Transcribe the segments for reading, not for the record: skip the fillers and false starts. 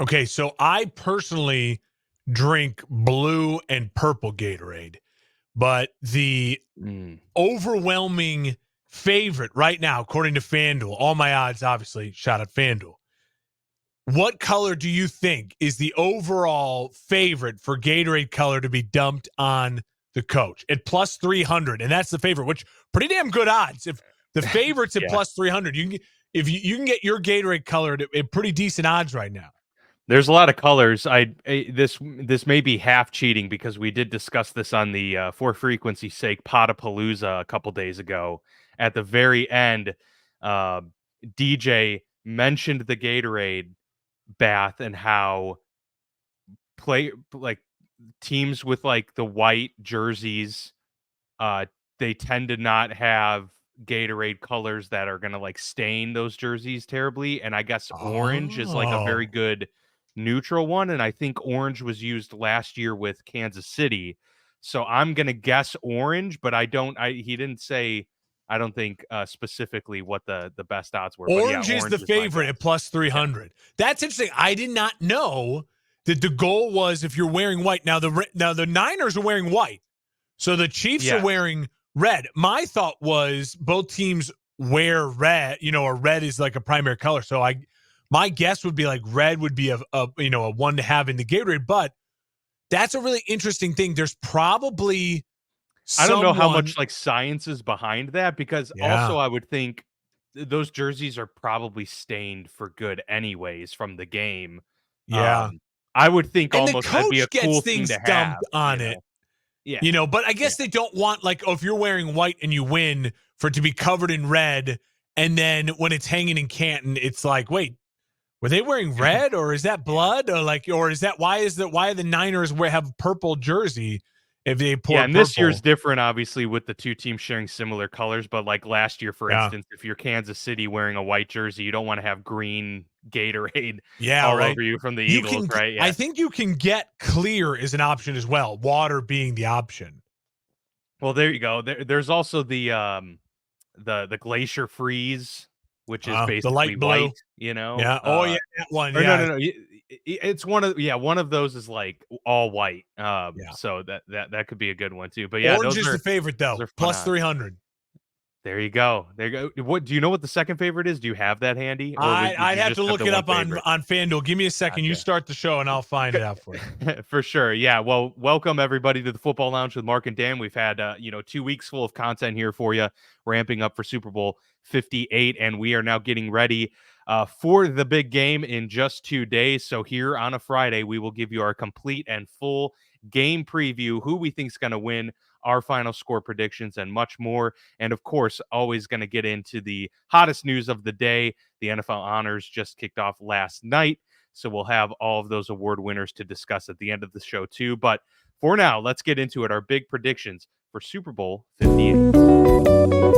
Okay, so I personally drink blue and purple Gatorade, but the Mm. overwhelming favorite right now, according to FanDuel, all my odds, obviously, shout out FanDuel. What color do you think is the overall favorite for Gatorade color to be dumped on the coach at plus 300? And that's the favorite, which pretty damn good odds. If the favorite's at Yeah. plus 300, if you can get your Gatorade colored at pretty decent odds right now. There's a lot of colors. This may be half cheating because we did discuss this on the for frequency's sake Potapalooza a couple days ago. At the very end, uh, DJ mentioned the Gatorade bath and how play like teams with like the white jerseys, uh, they tend to not have Gatorade colors that are gonna like stain those jerseys terribly. And I guess orange is like a very Oh. good neutral one. And I think orange was used last year with Kansas City. So I'm gonna guess orange, but he didn't say I don't think specifically what the best odds were. But yeah, Orange is orange the is my favorite guess. at plus Okay. 300. That's interesting. I did not know that the goal was if you're wearing white. Now the Niners are wearing white. So the Chiefs are Yes. wearing red. My thought was both teams wear red, or red is like a primary color. So my guess would be like red would be a one to have in the Gatorade, but that's a really interesting thing. There's probably I don't know how much someone. like science is behind that because also Yeah. I would think those jerseys are probably stained for good anyways from the game. Yeah. Um, I would think And the almost that'd be a coach gets cool thing things to dumped have, on it. Yeah, But I yeah. guess they don't want if you're wearing white and you win for it to be covered in red. And then when it's hanging in Canton, it's like, wait, were they wearing red or is that Yeah. blood or is that why are the Niners have purple jersey if they Yeah, pour and this year's purple? different obviously with the two teams sharing similar colors, but like last year, for Yeah. instance, if you're Kansas City wearing a white jersey, you don't want to have green Gatorade Yeah. all Right. over you from the Eagles, right? I Yeah. think you can get clear as an option as well. Water being the option. Well, there you go. There's also the glacier freeze, which is The basically light blue. white, you know? Yeah. Oh yeah. That one. Or no, Yeah. no, no, it's one of those is, like, all white, Yeah. so that could be a good one too, but yeah, Orange is the favorite those though. are fun Plus odds. 300. There you go, there you go. What do you know what the second favorite is? Do you have that handy, or did I'd you have just to have look the it one up on favorite? FanDuel. Give me a second. You Gotcha. start the show and I'll find it out for you. For sure. Yeah. Well, welcome everybody to the Football Lounge with Mark and Dan. We've had 2 weeks full of content here for you, ramping up for Super Bowl 58, and we are now getting ready for the big game in just 2 days. So here on a Friday, we will give you our complete and full game preview, who we think is going to win, our final score predictions, and much more. And of course, always going to get into the hottest news of the day. The NFL honors just kicked off last night. So we'll have all of those award winners to discuss at the end of the show too. But for now, let's get into it. Our big predictions for Super Bowl 58.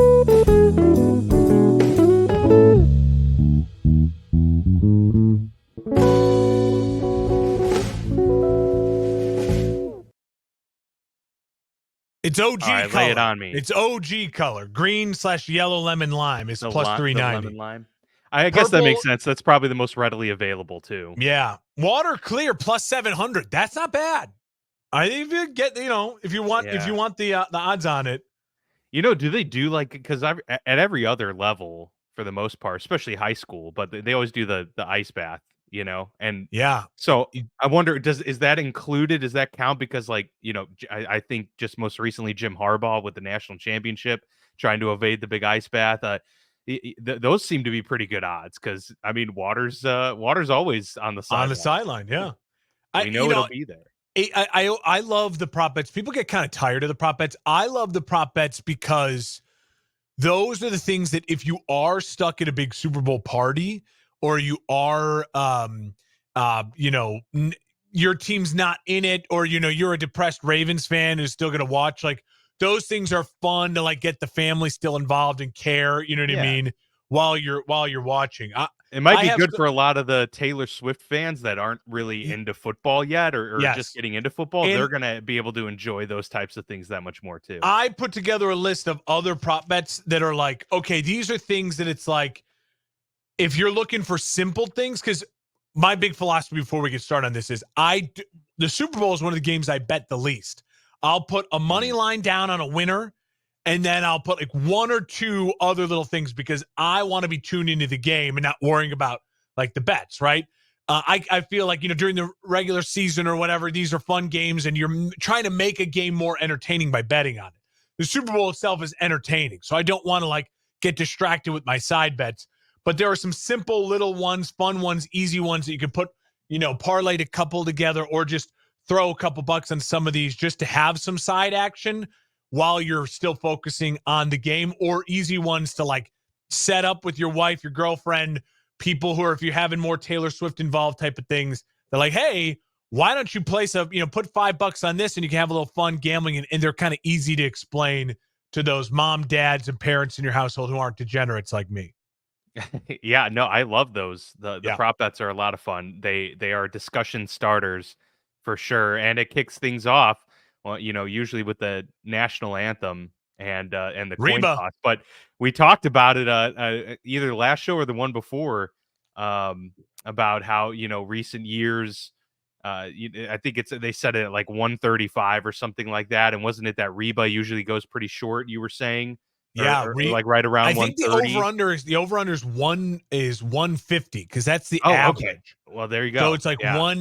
It's OG All right, color. lay it on me. It's OG color. Green/yellow lemon lime is plus The 390. lemon lime. I guess that Purple, makes sense. That's probably the most readily available too. yeah. Water clear plus 700. That's not bad. I think if you get, if you want Yeah. the odds on it. Do they do like because at every other level for the most part, especially high school, but they always do the ice bath, and Yeah. so I wonder, is that included? Does that count? Because I think just most recently Jim Harbaugh with the national championship trying to evade the big ice bath. Those seem to be pretty good odds because I mean water's always on the On the sideline. sideline, yeah. We know it'll be there. I love the prop bets. People get kind of tired of the prop bets. I love the prop bets because those are the things that if you are stuck at a big Super Bowl party or you are, your team's not in it, or, you're a depressed Ravens fan who's still going to watch, like those things are fun to like get the family still involved and care. You know what I Yeah. mean? While you're watching. It might I be have good for a lot of the Taylor Swift fans that aren't really into football yet or just yes. getting into football. And They're going to be able to enjoy those types of things that much more too. I put together a list of other prop bets that are like, okay, these are things that it's like, if you're looking for simple things, because my big philosophy before we get started on this is the Super Bowl is one of the games I bet the least. I'll put a money line down on a winner, and then I'll put like one or two other little things because I want to be tuned into the game and not worrying about like the bets, right? I feel like, during the regular season or whatever, these are fun games and you're trying to make a game more entertaining by betting on it. The Super Bowl itself is entertaining, so I don't want to like get distracted with my side bets. But there are some simple little ones, fun ones, easy ones that you can put, parlay a couple together or just throw a couple bucks on some of these just to have some side action while you're still focusing on the game, or easy ones to like set up with your wife, your girlfriend, people who are, if you're having more Taylor Swift involved type of things, they're like, hey, why don't you place put $5 on this and you can have a little fun gambling, and they're kind of easy to explain to those mom, dads, and parents in your household who aren't degenerates like me. Yeah, no, I love those. The Yeah. prop bets are a lot of fun. They are discussion starters for sure, and it kicks things off. Well, usually with the national anthem and the coin Reba. toss. But we talked about it either last show or the one before, about how recent years. I think they said it at like 135 or something like that, and wasn't it that Reba usually goes pretty short? You were saying, Yeah. or like right I around think the 130. over under is 150 because that's the Oh, okay. average. Well, there you So go. it's like Yeah,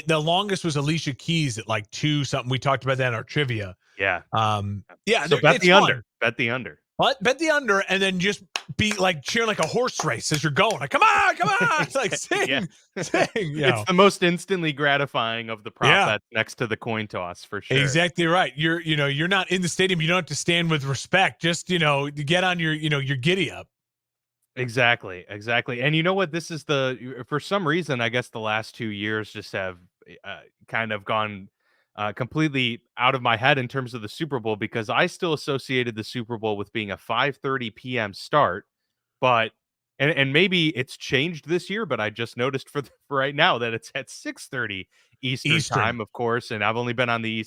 the longest was Alicia Keys at like 2 something. We talked about that in our trivia. yeah. Yeah, So bet it's the fun. under. Bet the under. But bet the under and then just be like cheering like a horse race as you're going. Like, come on, come on. It's like Yeah. sing, It's the most instantly gratifying of the prop Yeah, bets next to the coin toss for sure. exactly right. You're not in the stadium. You don't have to stand with respect. Just, get on your giddy up. Exactly, exactly. And you know what? This is for some reason, I guess the last 2 years just have kind of gone completely out of my head in terms of the Super Bowl, because I still associated the Super Bowl with being a 5:30 p.m. start. But and maybe it's changed this year, but I just noticed for right now that it's at 6:30 Eastern Eastern. time, of course, and I've only been on the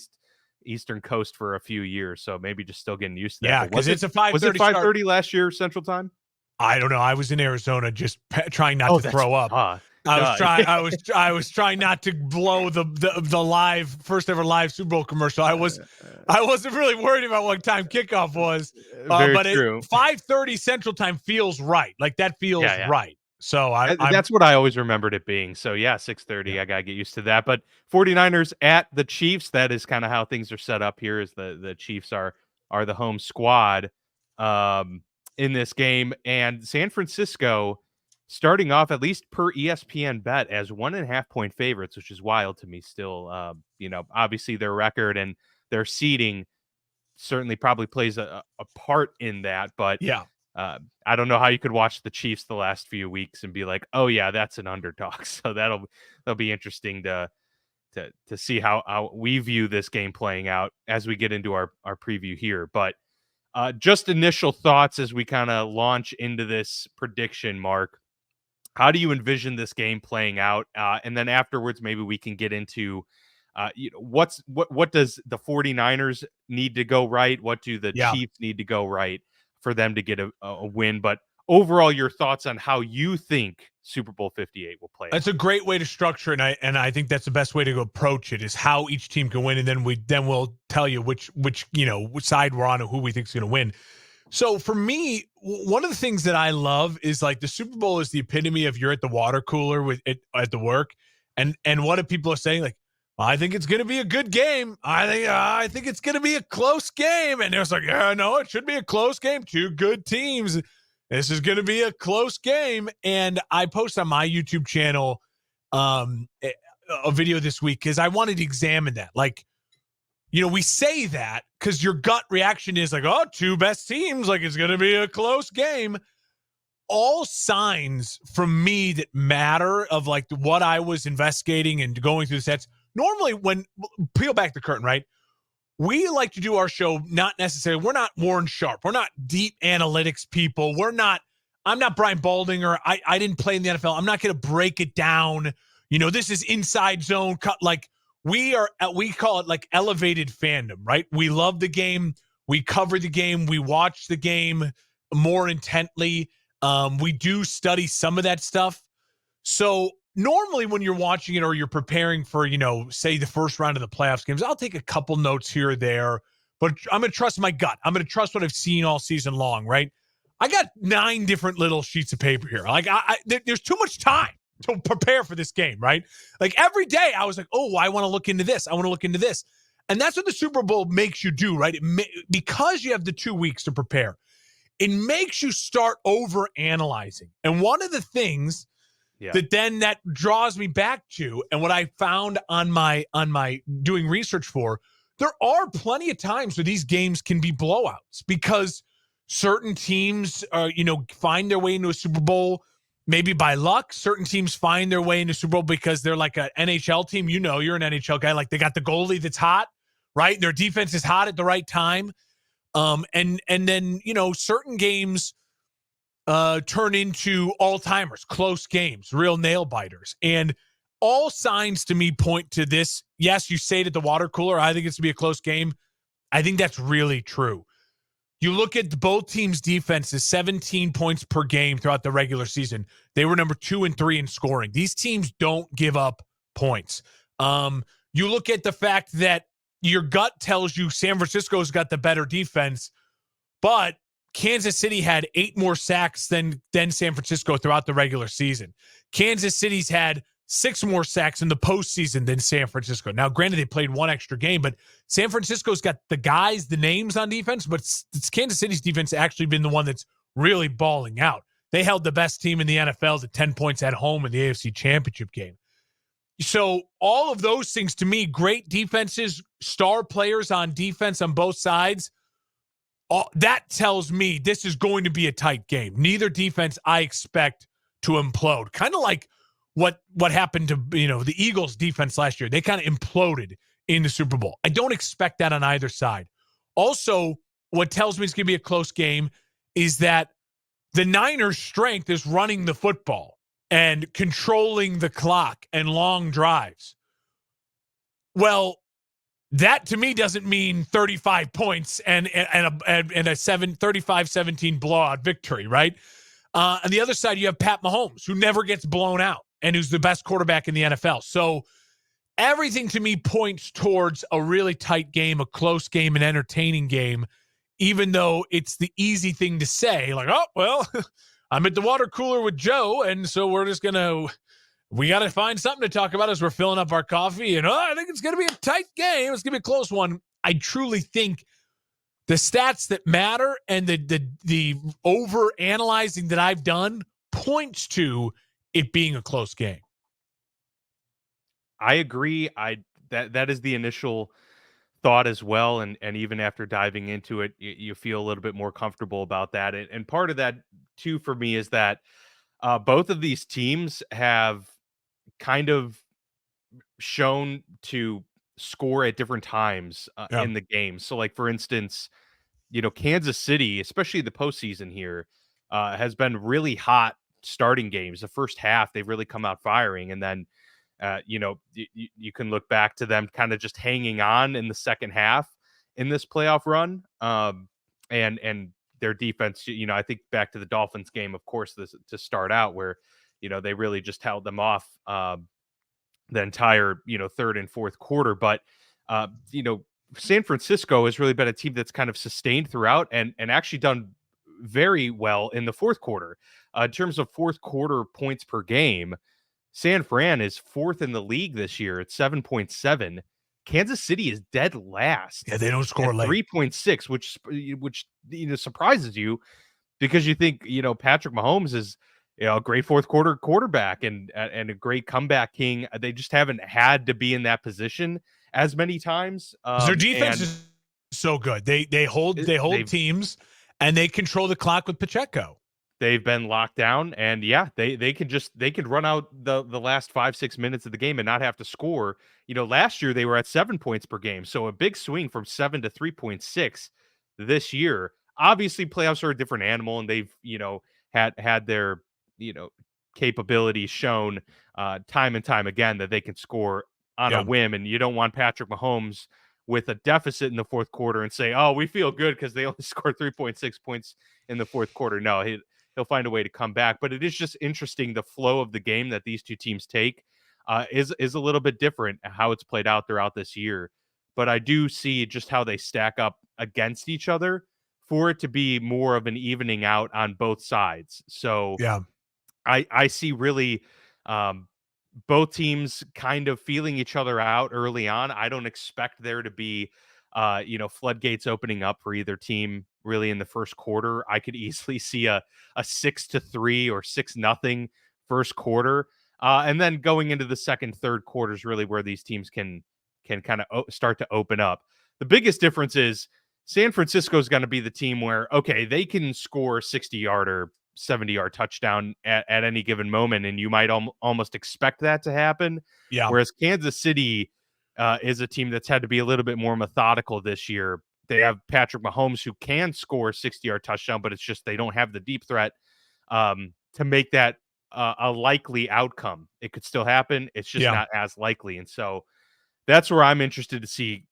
Eastern Coast for a few years, so maybe just still getting used to that. Yeah, But because was it it's a was it 5:30 start. 5:30 last year Central Time? I don't know. I was in Arizona just trying not Oh, to that's throw up. I was duh. trying. I was trying not to blow the live first ever live Super Bowl commercial. I wasn't really worried about what time kickoff was, Very but it true. 5:30 Central Time feels right. Like that feels Yeah, yeah. right. So I'm That's what I always remembered it being. So yeah, 6:30. yeah I gotta get used to that. But 49ers at the Chiefs. That is kind of how things are set up here. Is the Chiefs are the home squad um, in this game, and San Francisco starting off at least per ESPN bet as 1.5 point favorites, which is wild to me. Still, obviously their record and their seeding certainly probably plays a part in that, but yeah. I don't know how you could watch the Chiefs the last few weeks and be like, "Oh yeah, that's an underdog." So that'll be interesting to see how we view this game playing out as we get into our preview here. But just initial thoughts as we kind of launch into this prediction, Mark. How do you envision this game playing out? And then afterwards, maybe we can get into what does the 49ers need to go right? What do the Yeah. Chiefs need to go right for them to get a win? But overall, your thoughts on how you think Super Bowl 58 will play That's out. a great way to structure it, and I think that's the best way to approach it is how each team can win, and then we'll tell you which side we're on and who we think is going to win. So for me, one of the things that I love is like the Super Bowl is the epitome of you're at the water cooler with it at the work, and what are people saying like, I think it's going to be a good game. I think it's going to be a close game, and it's like, yeah, no, it should be a close game. Two good teams. This is going to be a close game, and I post on my YouTube channel a video this week because I wanted to examine that, like. We say that because your gut reaction is like, oh, two best teams, like it's going to be a close game. All signs from me that matter of like what I was investigating and going through the sets. Normally, when peel back the curtain, right? We like to do our show, not necessarily, we're not Warren Sharp. We're not deep analytics people. I'm not Brian Baldinger. I didn't play in the NFL. I'm not going to break it down. This is inside zone cut. Like, we call it like elevated fandom, right? We love the game. We cover the game. We watch the game more intently. We do study some of that stuff. So normally when you're watching it or you're preparing for, say the first round of the playoffs games, I'll take a couple notes here or there, but I'm going to trust my gut. I'm going to trust what I've seen all season long, right? I got 9 different little sheets of paper here. Like there's too much time to prepare for this game, right? Like every day I was like, oh, I want to look into this. I want to look into this. And that's what the Super Bowl makes you do, right? Because you have the 2 weeks to prepare, it makes you start over analyzing. And one of the things that draws me back to, and what I found on my doing research for, there are plenty of times where these games can be blowouts because certain teams find their way into a Super Bowl maybe by luck. Certain teams find their way into Super Bowl because they're like an NHL team. You're an NHL guy. Like they got the goalie that's hot, right? Their defense is hot at the right time. And then certain games turn into all-timers, close games, real nail-biters. And all signs to me point to this. Yes, you say it at the water cooler, I think it's going to be a close game. I think that's really true. You look at both teams' defenses, 17 points per game throughout the regular season. They were number 2 and 3 in scoring. These teams don't give up points. You look at the fact that your gut tells you San Francisco's got the better defense, but Kansas City had 8 more sacks than San Francisco throughout the regular season. Kansas City's had 6 more sacks in the postseason than San Francisco. Now, granted, they played 1 extra game, but San Francisco's got the guys, the names on defense, but it's Kansas City's defense actually been the one that's really balling out. They held the best team in the NFL to 10 points at home in the AFC Championship game. So all of those things, to me, great defenses, star players on defense on both sides, that tells me this is going to be a tight game. Neither defense I expect to implode. Kind of like what happened to the Eagles defense last year. They kind of imploded in the Super Bowl. I don't expect that on either side. Also, what tells me it's going to be a close game is that the Niners' strength is running the football and controlling the clock and long drives. Well, that to me doesn't mean 35 points and a 35-17 blowout victory, right? On the other side, you have Pat Mahomes, who never gets blown out and who's the best quarterback in the NFL. So everything to me points towards a really tight game, a close game, an entertaining game, even though it's the easy thing to say, like, oh, well, I'm at the water cooler with Joe, and so we got to find something to talk about as we're filling up our coffee. And I think it's going to be a tight game. It's going to be a close one. I truly think the stats that matter and the over analyzing that I've done points to it being a close game. I agree. That is the initial thought as well. And even after diving into it, you feel a little bit more comfortable about that. And part of that too, for me, is that both of these teams have kind of shown to score at different times in the game. So like, for instance, Kansas City, especially the postseason here, has been really hot starting games. The first half, they've really come out firing. And then, you can look back to them kind of just hanging on in the second half in this playoff run. And their defense, I think back to the Dolphins game, of course, to start out where, they really just held them off the entire, third and fourth quarter. But, San Francisco has really been a team that's kind of sustained throughout and actually done very well in the fourth quarter. In terms of fourth quarter points per game, San Fran is 4th in the league this year at 7.7. Kansas City is dead last. Yeah, they don't score late. 3.6, which surprises you because you think, Patrick Mahomes is a great fourth quarter quarterback and a great comeback king. They just haven't had to be in that position as many times. Their defense is so good. They hold teams and they control the clock with Pacheco. They've been locked down, and they could run out the last 5-6 minutes of the game and not have to score. Last year they were at 7 points per game, so a big swing from 7 to 3.6 this year. Obviously, playoffs are a different animal, and they've had their capabilities shown time and time again that they can score on a whim, and you don't want Patrick Mahomes with a deficit in the fourth quarter and say, "Oh, we feel good because they only scored 3.6 points in the fourth quarter." No, he'll find a way to come back. But it is just interesting, the flow of the game that these two teams take is a little bit different how it's played out throughout this year. But I do see just how they stack up against each other for it to be more of an evening out on both sides. So Yeah. I see really um, both teams kind of feeling each other out early on. I don't expect there to be, floodgates opening up for either team really in the first quarter. I could easily see a 6-3 or 6-0 first quarter, and then going into the second, third quarters, really where these teams can kind of start to open up. The biggest difference is San Francisco is going to be the team where, okay, they can score 60-yarder 70-yard touchdown at any given moment, and you might almost expect that to happen. Yeah. Whereas Kansas City is a team that's had to be a little bit more methodical this year. They have Patrick Mahomes, who can score 60-yard touchdown, but it's just they don't have the deep threat to make that a likely outcome. It could still happen. It's just Yeah. not as likely. And so that's where I'm interested to see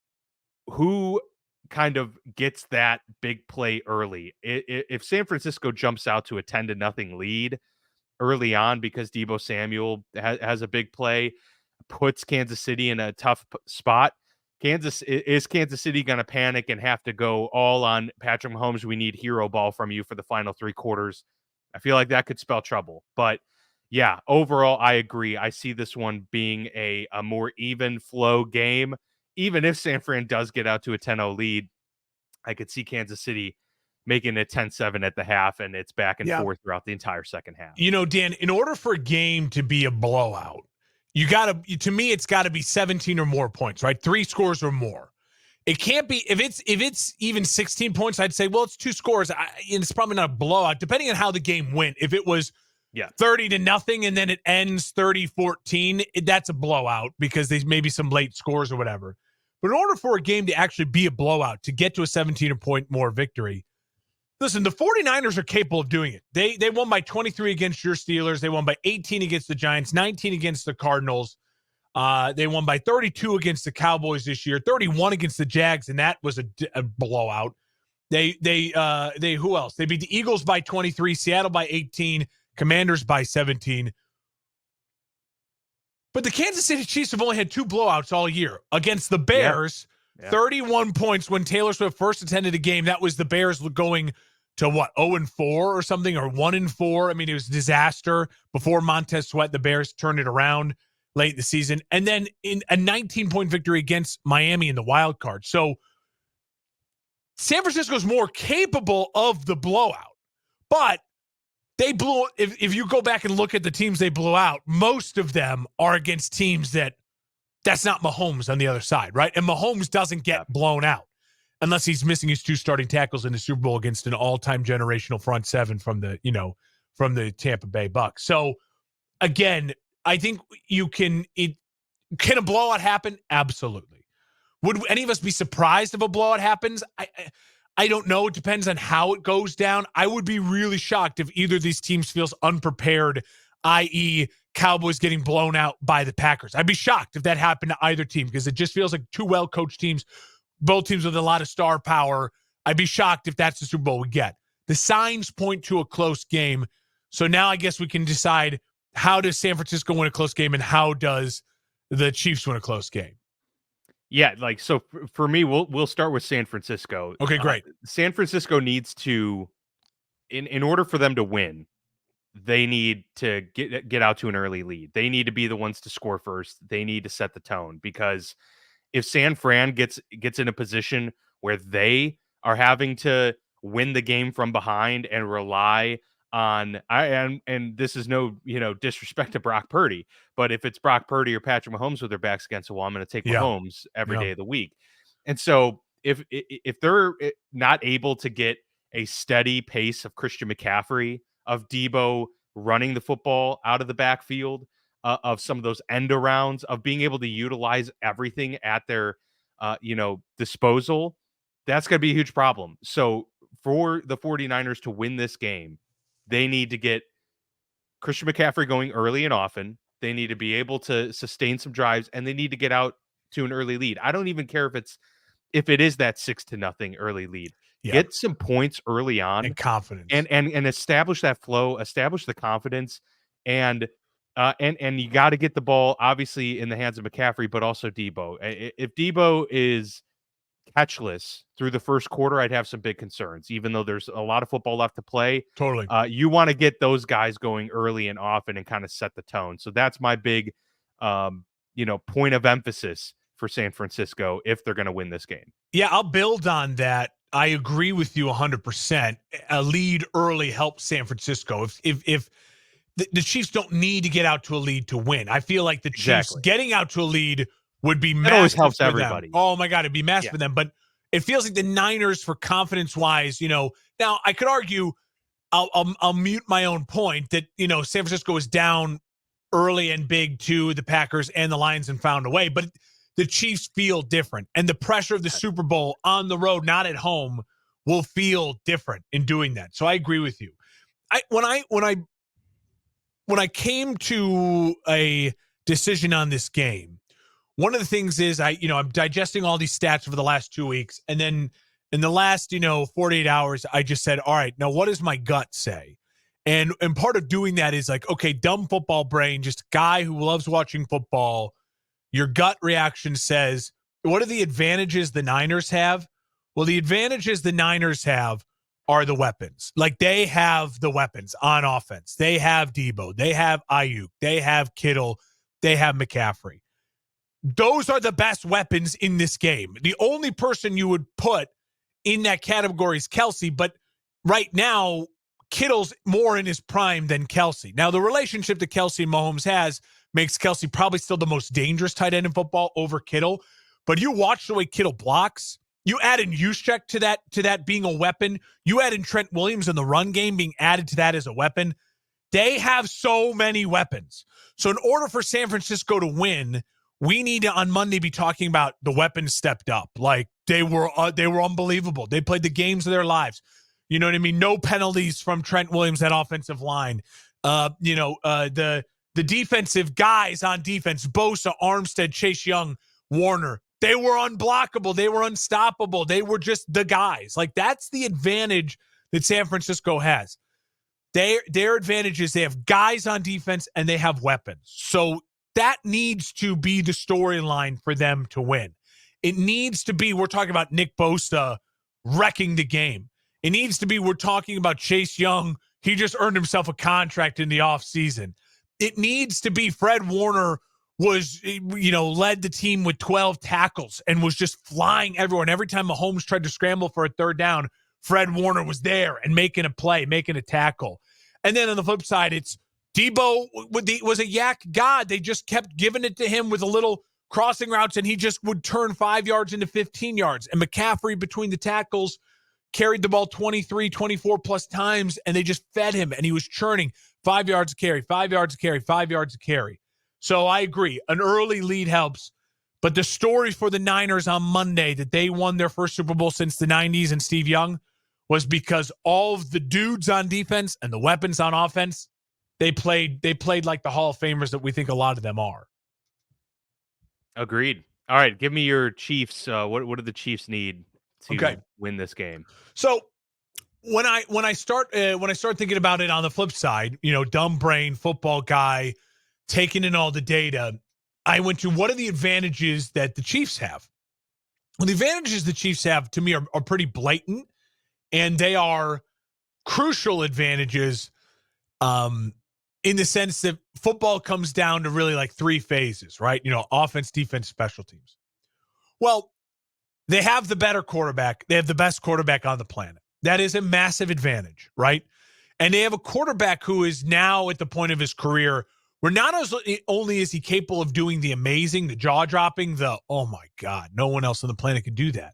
who kind of gets that big play early. If San Francisco jumps out to a 10-0 lead early on because Deebo Samuel has a big play, puts Kansas City in a tough spot. Kansas City going to panic and have to go all on Patrick Mahomes? We need hero ball from you for the final three quarters. I feel like that could spell trouble. But yeah, overall, I agree. I see this one being a more even flow game. Even if San Fran does get out to a 10-0 lead, I could see Kansas City making it 10-7 at the half, and it's back and Yeah. forth throughout the entire second half. Dan, in order for a game to be a blowout, to me, it's got to be 17 or more points, right? 3 scores or more. It can't be, if it's even 16 points, I'd say, well, it's 2 scores. It's probably not a blowout, depending on how the game went. If it was 30-0 and then it ends 30-14, that's a blowout because there's maybe some late scores or whatever. But in order for a game to actually be a blowout, to get to a 17 point more victory, listen, the 49ers are capable of doing it. They won by 23 against your Steelers. They won by 18 against the Giants, 19 against the Cardinals. They won by 32 against the Cowboys this year, 31 against the Jags, and that was a blowout. They who else? They beat the Eagles by 23, Seattle by 18, Commanders by 17. But the Kansas City Chiefs have only had 2 blowouts all year against the Bears. Yeah. 31 points when Taylor Swift first attended a game. That was the Bears going to what, 0-4 or something, or 1-4. I mean, it was a disaster. Before Montez Sweat, the Bears turned it around late in the season. And then in a 19-point victory against Miami in the wild card. So San Francisco's more capable of the blowout. But they blew, if you go back and look at the teams they blew out, most of them are against teams that's not Mahomes on the other side, right? And Mahomes doesn't get blown out unless he's missing his 2 starting tackles in the Super Bowl against an all-time generational front seven from the Tampa Bay Bucks. So again, I think can a blowout happen? Absolutely. Would any of us be surprised if a blowout happens? I don't know. It depends on how it goes down. I would be really shocked if either of these teams feels unprepared, i.e. Cowboys getting blown out by the Packers. I'd be shocked if that happened to either team because it just feels like 2 well-coached teams, both teams with a lot of star power. I'd be shocked if that's the Super Bowl we get. The signs point to a close game. So now I guess we can decide, how does San Francisco win a close game and how does the Chiefs win a close game? Yeah, so for me, we'll start with San Francisco. Okay, great. San Francisco needs to, in order for them to win, they need to get out to an early lead. They need to be the ones to score first. They need to set the tone, because if San Fran gets in a position where they are having to win the game from behind and rely on, and this is no disrespect to Brock Purdy, but if it's Brock Purdy or Patrick Mahomes with their backs against the wall, I'm going to take Mahomes every day of the week. And so if they're not able to get a steady pace of Christian McCaffrey, of Deebo running the football out of the backfield, of some of those end arounds, of being able to utilize everything at their disposal, that's going to be a huge problem. So for the 49ers to win this game, they need to get Christian McCaffrey going early and often. They need to be able to sustain some drives, and they need to get out to an early lead. I don't even care if it is that 6-0 early lead. Yeah. Get some points early on And confidence. and establish that flow, establish the confidence, and and you got to get the ball obviously in the hands of McCaffrey, but also Debo. If Debo is catchless through the first quarter, I'd have some big concerns, even though there's a lot of football left to play. Totally. You want to get those guys going early and often and kind of set the tone. So that's my big, point of emphasis for San Francisco if they're going to win this game. Yeah, I'll build on that. I agree with you 100%. A lead early helps San Francisco. If the Chiefs don't need to get out to a lead to win. I feel like the Chiefs Exactly. getting out to a lead would be That always massive helps for everybody. them. Oh my God, it'd be massive Yeah. for them. But it feels like the Niners, for confidence wise, now I could argue. I'll mute my own point that San Francisco is down early and big to the Packers and the Lions and found a way, but the Chiefs feel different, and the pressure of the Super Bowl on the road, not at home, will feel different in doing that. So I agree with you. When I came to a decision on this game, one of the things is I'm digesting all these stats over the last 2 weeks, and then in the last 48 hours, I just said, all right, now what does my gut say? And part of doing that is like, okay, dumb football brain, just a guy who loves watching football. Your gut reaction says, what are the advantages the Niners have? Well, the advantages the Niners have are the weapons. Like, they have the weapons on offense. They have Debo. They have Ayuk. They have Kittle. They have McCaffrey. Those are the best weapons in this game. The only person you would put in that category is Kelsey, but right now, Kittle's more in his prime than Kelsey. Now, the relationship that Kelsey and Mahomes has makes Kelsey probably still the most dangerous tight end in football over Kittle. But you watch the way Kittle blocks. You add in Juszczyk to that being a weapon. You add in Trent Williams in the run game being added to that as a weapon. They have so many weapons. So in order for San Francisco to win, we need to on Monday be talking about the weapons stepped up. Like, they were unbelievable. They played the games of their lives. You know what I mean? No penalties from Trent Williams, that offensive line. The defensive guys on defense, Bosa, Armstead, Chase Young, Warner, they were unblockable. They were unstoppable. They were just the guys. Like, that's the advantage that San Francisco has. Their advantage is they have guys on defense and they have weapons. So that needs to be the storyline for them to win. It needs to be, we're talking about Nick Bosa wrecking the game. It needs to be, we're talking about Chase Young. He just earned himself a contract in the offseason. It needs to be Fred Warner was, led the team with 12 tackles and was just flying everywhere. And every time Mahomes tried to scramble for a third down, Fred Warner was there and making a play, making a tackle. And then on the flip side, it's Debo was a yak god. They just kept giving it to him with a little crossing routes, and he just would turn 5 yards into 15 yards. And McCaffrey, between the tackles, carried the ball 23, 24 plus times, and they just fed him, and he was churning 5 yards a carry, 5 yards a carry, 5 yards a carry. So I agree. An early lead helps. But the story for the Niners on Monday that they won their first Super Bowl since the 90s and Steve Young was because all of the dudes on defense and the weapons on offense, they played like the Hall of Famers that we think a lot of them are. Agreed. All right, give me your Chiefs. What do the Chiefs need to win this game? So when I start thinking about it on the flip side, dumb brain football guy taking in all the data, I went to what are the advantages that the Chiefs have? Well, the advantages the Chiefs have to me are pretty blatant, and they are crucial advantages in the sense that football comes down to really like three phases, right? Offense, defense, special teams. Well, they have the better quarterback. They have the best quarterback on the planet. That is a massive advantage, right? And they have a quarterback who is now at the point of his career where not only is he capable of doing the amazing, the jaw-dropping, oh my God, no one else on the planet can do that.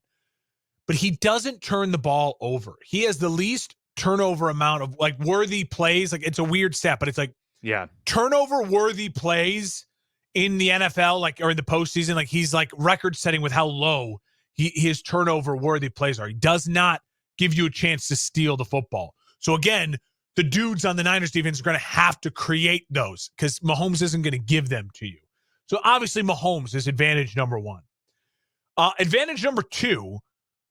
But he doesn't turn the ball over. He has the least turnover amount of like worthy plays. Like, it's a weird stat, but it's like, yeah, turnover worthy plays in the NFL, like, or in the postseason. Like, he's like record setting with how low his turnover worthy plays are. He does not give you a chance to steal the football. So again, the dudes on the Niners defense are going to have to create those because Mahomes isn't going to give them to you. So obviously Mahomes is advantage number one. Advantage number two,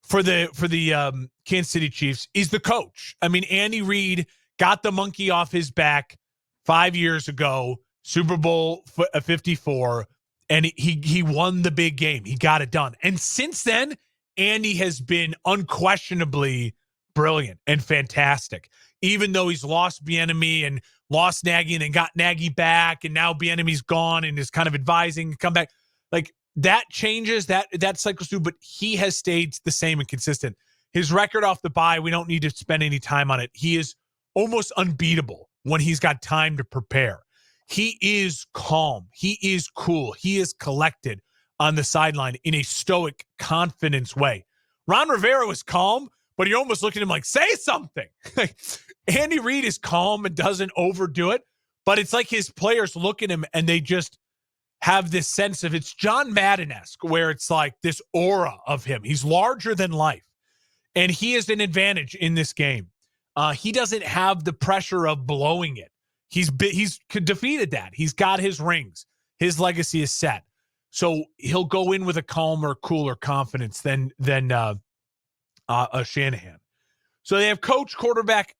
for the Kansas City Chiefs is the coach. I mean, Andy Reid got the monkey off his back 5 years ago, Super Bowl 54, and he won the big game. He got it done. And since then, Andy has been unquestionably brilliant and fantastic. Even though he's lost Bieniemy and lost Nagy and then got Nagy back, and now Bieniemy's gone and is kind of advising come back. Like, that changes, that cycles through, but he has stayed the same and consistent. His record off the bye, we don't need to spend any time on it. He is almost unbeatable when he's got time to prepare. He is calm. He is cool. He is collected on the sideline in a stoic, confidence way. Ron Rivera was calm, but you almost look at him like, say something. Andy Reid is calm and doesn't overdo it, but it's like his players look at him and they just have this sense of, it's John Madden-esque, where it's like this aura of him. He's larger than life, and he is an advantage in this game. He doesn't have the pressure of blowing it. He's defeated that. He's got his rings. His legacy is set. So he'll go in with a calmer, cooler confidence than Shanahan. So they have coach, quarterback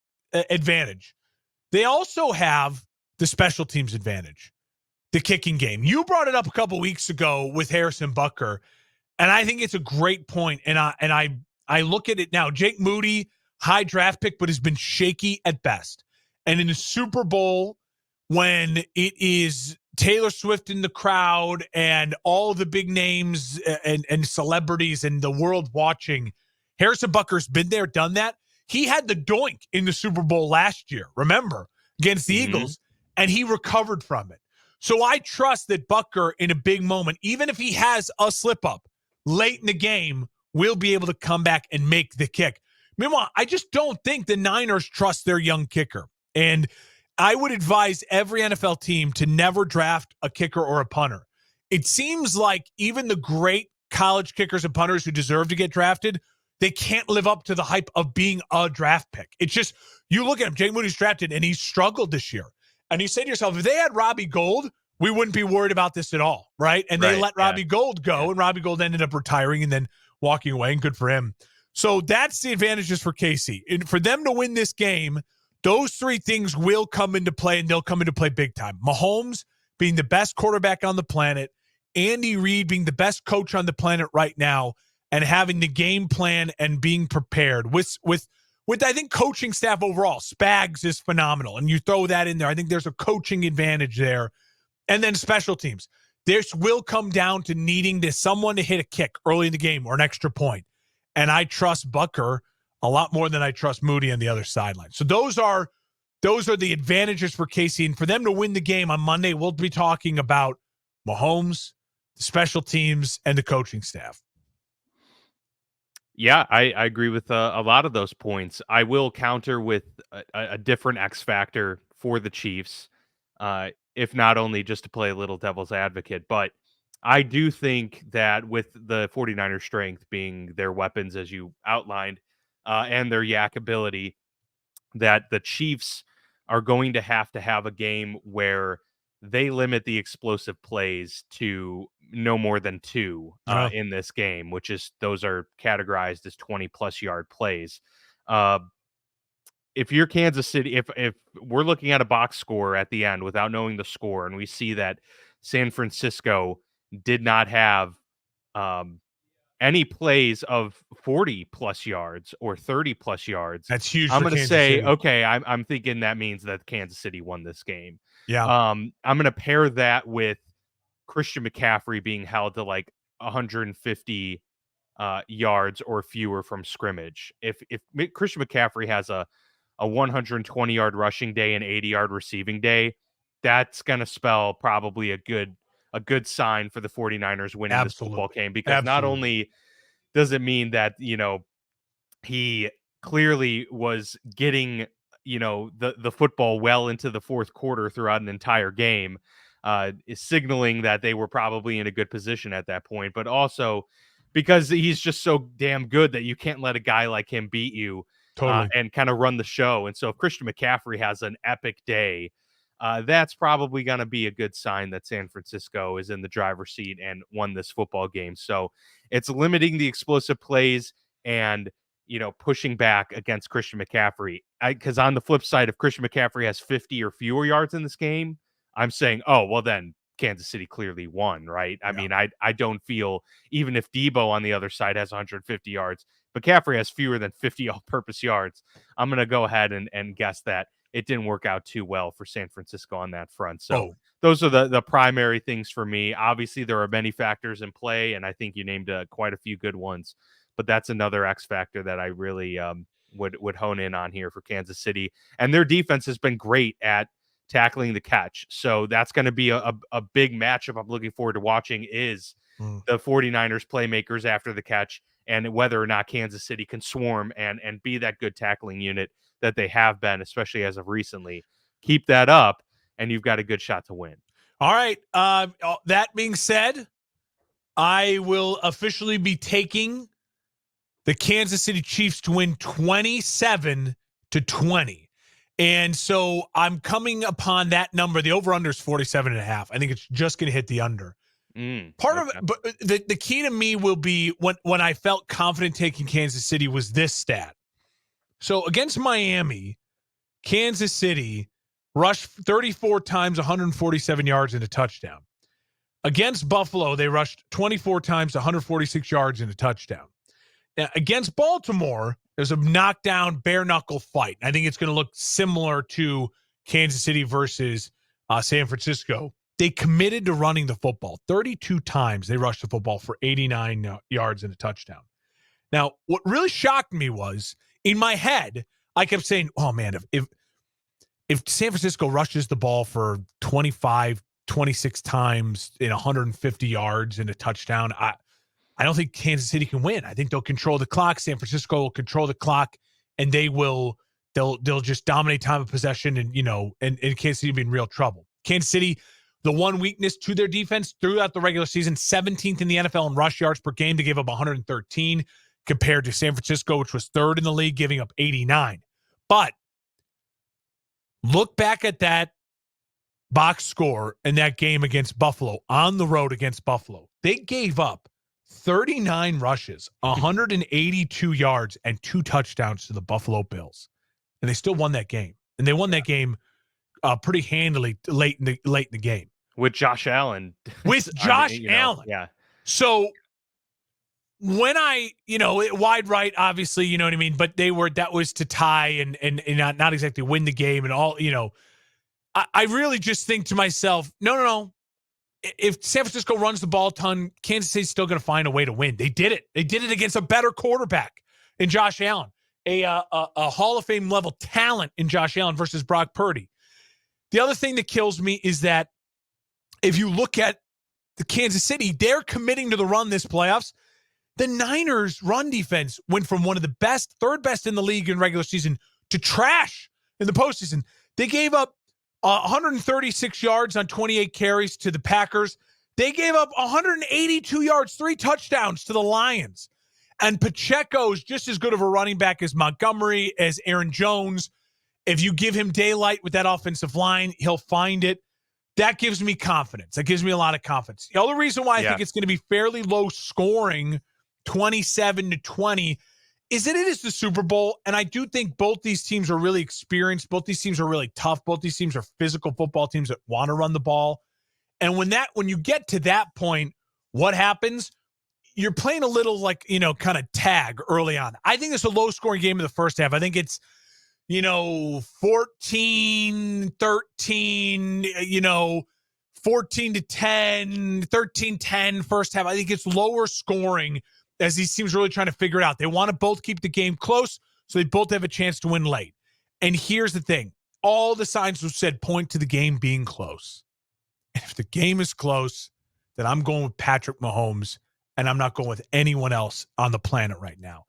advantage. They also have the special teams advantage. The kicking game. You brought it up a couple weeks ago with Harrison Butker, and I think it's a great point. And I look at it now. Jake Moody, high draft pick, but has been shaky at best. And in the Super Bowl, when it is Taylor Swift in the crowd and all the big names and celebrities and the world watching, Harrison Butker's been there, done that. He had the doink in the Super Bowl last year, remember, against the Eagles, and he recovered from it. So I trust that Butker, in a big moment, even if he has a slip-up late in the game, will be able to come back and make the kick. Meanwhile, I just don't think the Niners trust their young kicker. And I would advise every NFL team to never draft a kicker or a punter. It seems like even the great college kickers and punters who deserve to get drafted, they can't live up to the hype of being a draft pick. It's just, you look at him, Jake Moody's drafted, and he's struggled this year. And you say to yourself, if they had Robbie Gould, we wouldn't be worried about this at all, right? And they let Robbie Gould go, and Robbie Gould ended up retiring and then walking away, and good for him. So that's the advantages for KC. And for them to win this game, those three things will come into play, and they'll come into play big time. Mahomes being the best quarterback on the planet, Andy Reid being the best coach on the planet right now, and having the game plan and being prepared with I think coaching staff overall. Spags is phenomenal, and you throw that in there. I think there's a coaching advantage there. And then special teams. This will come down to needing someone to hit a kick early in the game or an extra point. And I trust Butker a lot more than I trust Moody on the other sideline. So those are the advantages for KC. And for them to win the game on Monday, we'll be talking about Mahomes, the special teams, and the coaching staff. Yeah, I agree with a lot of those points. I will counter with a different X factor for the Chiefs, if not only just to play a little devil's advocate, but I do think that with the 49ers' strength being their weapons, as you outlined, and their yak ability, that the Chiefs are going to have a game where they limit the explosive plays to no more than two in this game, which is those are categorized as 20-plus yard plays. If you're Kansas City, if we're looking at a box score at the end without knowing the score, and we see that San Francisco did not have any plays of 40-plus yards or 30-plus yards, that's huge. I'm going to say, City. okay, I'm thinking that means that Kansas City won this game. Yeah. I'm going to pair that with Christian McCaffrey being held to like 150 yards or fewer from scrimmage. If Christian McCaffrey has a 120-yard rushing day and 80-yard receiving day, that's going to spell probably a good sign for the 49ers winning this football game, because not only does it mean that, he clearly was getting, the football well into the fourth quarter throughout an entire game, is signaling that they were probably in a good position at that point, but also because he's just so damn good that you can't let a guy like him beat you and kind of run the show. And so if Christian McCaffrey has an epic day, that's probably going to be a good sign that San Francisco is in the driver's seat and won this football game. So it's limiting the explosive plays and, pushing back against Christian McCaffrey. Because on the flip side, if Christian McCaffrey has 50 or fewer yards in this game, I'm saying, oh, well, then Kansas City clearly won, right? I mean, I don't feel, even if Debo on the other side has 150 yards, McCaffrey has fewer than 50 all-purpose yards, I'm going to go ahead and guess that it didn't work out too well for San Francisco on that front. So those are the primary things for me. Obviously, there are many factors in play, and I think you named quite a few good ones. But that's another X factor that I really would hone in on here for Kansas City. And their defense has been great at tackling the catch. So that's going to be a big matchup I'm looking forward to watching is the 49ers playmakers after the catch and whether or not Kansas City can swarm and be that good tackling unit that they have been, especially as of recently. Keep that up, and you've got a good shot to win. All right. That being said, I will officially be taking the Kansas City Chiefs to win 27-20. And so I'm coming upon that number. The over-under is 47.5. I think it's just going to hit the under. Part of it, but the key to me will be when I felt confident taking Kansas City was this stat. So against Miami, Kansas City rushed 34 times, 147 yards and a touchdown. Against Buffalo, they rushed 24 times, 146 yards and a touchdown. Now, against Baltimore, there's a knockdown, bare-knuckle fight. I think it's going to look similar to Kansas City versus San Francisco. They committed to running the football. 32 times they rushed the football for 89 yards and a touchdown. Now, what really shocked me was, in my head, I kept saying, oh, man, if San Francisco rushes the ball for 25, 26 times in 150 yards and a touchdown, I don't think Kansas City can win. I think they'll control the clock. San Francisco will control the clock, and they'll just dominate time of possession, and Kansas City will be in real trouble. Kansas City, the one weakness to their defense throughout the regular season, 17th in the NFL in rush yards per game. They gave up 113 compared to San Francisco, which was third in the league, giving up 89. But look back at that box score in that game against Buffalo, on the road against Buffalo. They gave up 39 rushes, 182 yards, and 2 touchdowns to the Buffalo Bills. And they still won that game. And they won that game pretty handily late in the game. With Josh Allen. Allen. Yeah. So when wide right, obviously, you know what I mean? But that was to tie and not exactly win the game and all, I really just think to myself, no. If San Francisco runs the ball a ton, Kansas City's still going to find a way to win. They did it. They did it against a better quarterback in Josh Allen, a Hall of Fame level talent in Josh Allen versus Brock Purdy. The other thing that kills me is that if you look at the Kansas City, they're committing to the run this playoffs. The Niners' run defense went from one of the best, third best in the league in regular season to trash in the postseason. They gave up 136 yards on 28 carries to the Packers. They gave up 182 yards, 3 touchdowns to the Lions. And Pacheco's just as good of a running back as Montgomery, as Aaron Jones. If you give him daylight with that offensive line, he'll find it. That gives me confidence. That gives me a lot of confidence. The other reason why I think it's going to be fairly low scoring, 27-20, is that it is the Super Bowl, and I do think both these teams are really experienced. Both these teams are really tough. Both these teams are physical football teams that want to run the ball. And when you get to that point, what happens? You're playing a little kind of tag early on. I think it's a low-scoring game in the first half. I think it's, 14-13, 14-10, 13-10 first half. I think it's lower scoring as these teams are really trying to figure it out. They want to both keep the game close, so they both have a chance to win late. And here's the thing. All the signs have said point to the game being close. And if the game is close, then I'm going with Patrick Mahomes, and I'm not going with anyone else on the planet right now.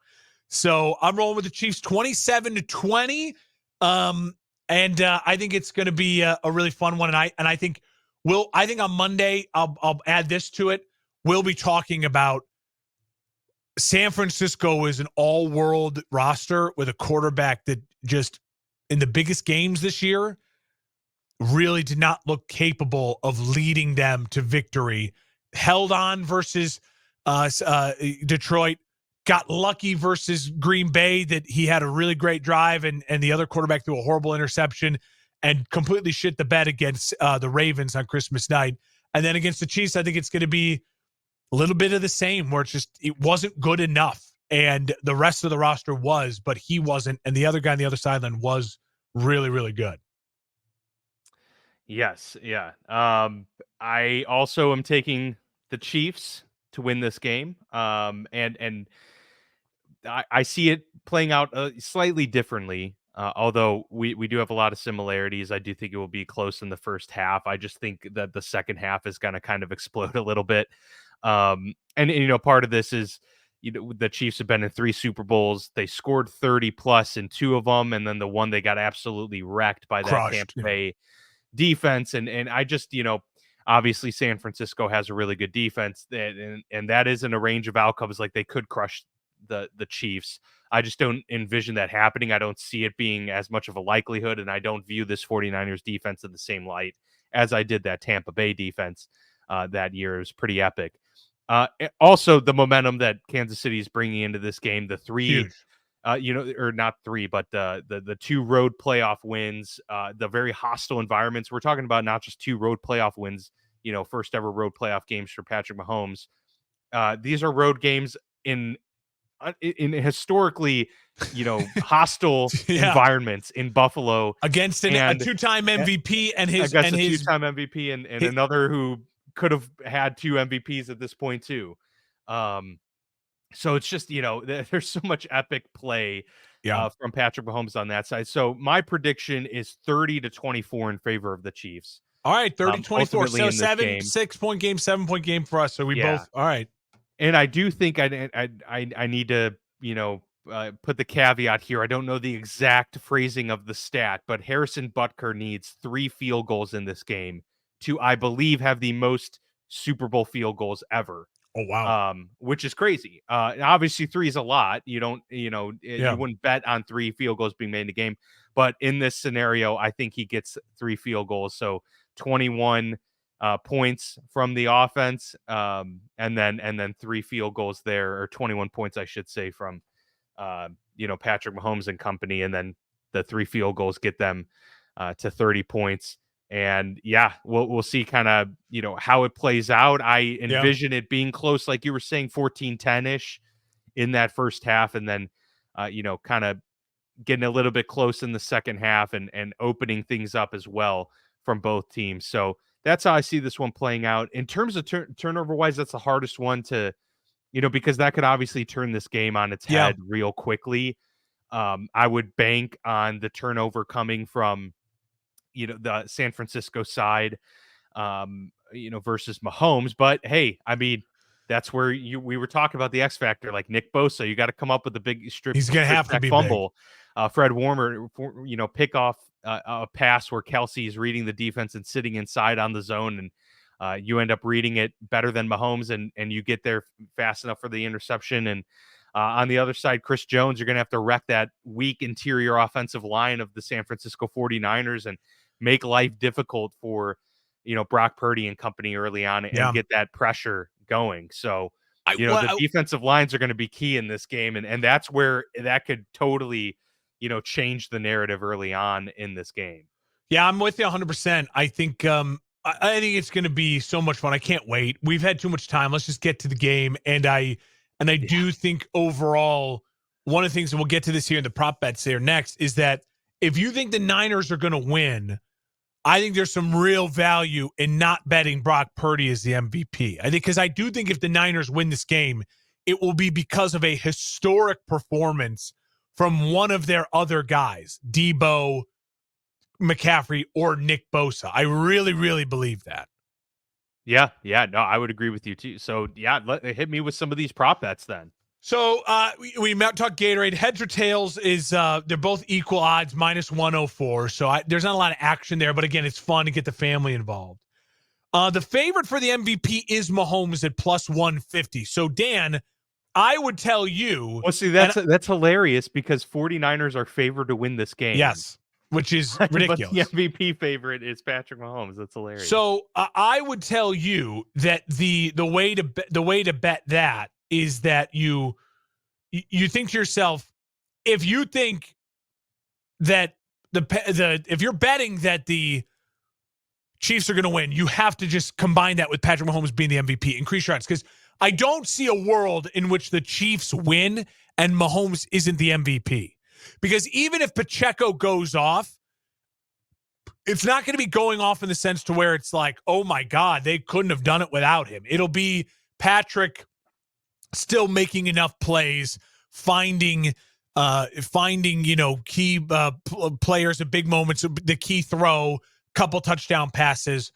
So I'm rolling with the Chiefs 27-20. And I think it's going to be a really fun one. And I think on Monday, I'll add this to it. We'll be talking about San Francisco is an all-world roster with a quarterback that just in the biggest games this year really did not look capable of leading them to victory. Held on versus Detroit, got lucky versus Green Bay that he had a really great drive and the other quarterback threw a horrible interception and completely shit the bed against the Ravens on Christmas night. And then against the Chiefs, I think it's going to be a little bit of the same where it wasn't good enough. And the rest of the roster was, but he wasn't. And the other guy on the other sideline was really, really good. Yes, yeah. I also am taking the Chiefs to win this game. And I see it playing out slightly differently. Although we do have a lot of similarities, I do think it will be close in the first half. I just think that the second half is going to kind of explode a little bit. And part of this is the Chiefs have been in 3 Super Bowls. They scored 30 plus in 2 of them, and then the one they got absolutely wrecked by that Crushed. Tampa Bay defense. And I just obviously San Francisco has a really good defense, and that is in a range of outcomes. Like they could crush the Chiefs. I just don't envision that happening. I don't see it being as much of a likelihood, and I don't view this 49ers defense in the same light as I did that Tampa Bay defense that year. It was pretty epic. Also, the momentum that Kansas City is bringing into this game, the 3 Huge. or not 3, but the 2 road playoff wins, the very hostile environments. We're talking about not just 2 road playoff wins, first ever road playoff games for Patrick Mahomes. These are road games in historically, hostile Yeah. environments in Buffalo Against a 2-time MVP and his against a 2-time MVP and another who could have had 2 MVPs at this point too. So it's just, there's so much epic play from Patrick Mahomes on that side. So my prediction is 30-24 in favor of the Chiefs. All right, 30-24. So 6-point game, 7-point game for us. So we both, all right. And I do think I need to, put the caveat here. I don't know the exact phrasing of the stat, but Harrison Butker needs 3 field goals in this game to, I believe, have the most Super Bowl field goals ever. Oh, wow. Which is crazy. Obviously 3 is a lot. You don't, you wouldn't bet on 3 field goals being made in the game. But in this scenario, I think he gets 3 field goals. So 21 points from the offense, and then 3 field goals there, or 21 points, I should say, from Patrick Mahomes and company, and then the 3 field goals get them to 30 points. And we'll see kind of how it plays out. I envision it being close, like you were saying, 14-10-ish in that first half, and then kind of getting a little bit close in the second half and opening things up as well from both teams. So that's how I see this one playing out. In terms of turnover wise, that's the hardest one to, because that could obviously turn this game on its head real quickly. I would bank on the turnover coming from, the San Francisco side, versus Mahomes. But hey, I mean, that's where we were talking about the X factor, like Nick Bosa. You got to come up with a big strip. He's going to have to be fumble. Fred Warner, pick off a pass where Kelsey is reading the defense and sitting inside on the zone, and you end up reading it better than Mahomes, and you get there fast enough for the interception. And on the other side, Chris Jones, you're going to have to wreck that weak interior offensive line of the San Francisco 49ers and make life difficult for, Brock Purdy and company early on and get that pressure going. So, the defensive lines are going to be key in this game. And that's where that could totally, change the narrative early on in this game. Yeah, I'm with you 100%. I think, I think it's going to be so much fun. I can't wait. We've had too much time. Let's just get to the game. And I do think overall, one of the things, and we'll get to this here in the prop bets there next, is that if you think the Niners are going to win, I think there's some real value in not betting Brock Purdy as the MVP. I think, because I do think if the Niners win this game, it will be because of a historic performance from one of their other guys, Debo, McCaffrey, or Nick Bosa. I really, really believe that. Yeah, no, I would agree with you too. So hit me with some of these prop bets then. So we talked Gatorade. Heads or tails is they're both equal odds, -104. So there's not a lot of action there, but again, it's fun to get the family involved. The favorite for the MVP is Mahomes at +150. So Dan, I would tell you. Well, see, that's hilarious because 49ers are favored to win this game. Yes, which is ridiculous. But the MVP favorite is Patrick Mahomes. That's hilarious. So I would tell you that the way to bet that is that you you think to yourself, if you think that if you're betting that the Chiefs are going to win, you have to just combine that with Patrick Mahomes being the MVP, increase your odds, because I don't see a world in which the Chiefs win and Mahomes isn't the MVP. Because even if Pacheco goes off, it's not going to be going off in the sense to where it's like, oh my God, they couldn't have done it without him. It'll be Patrick still making enough plays, finding key players at big moments, the key throw, couple touchdown passes.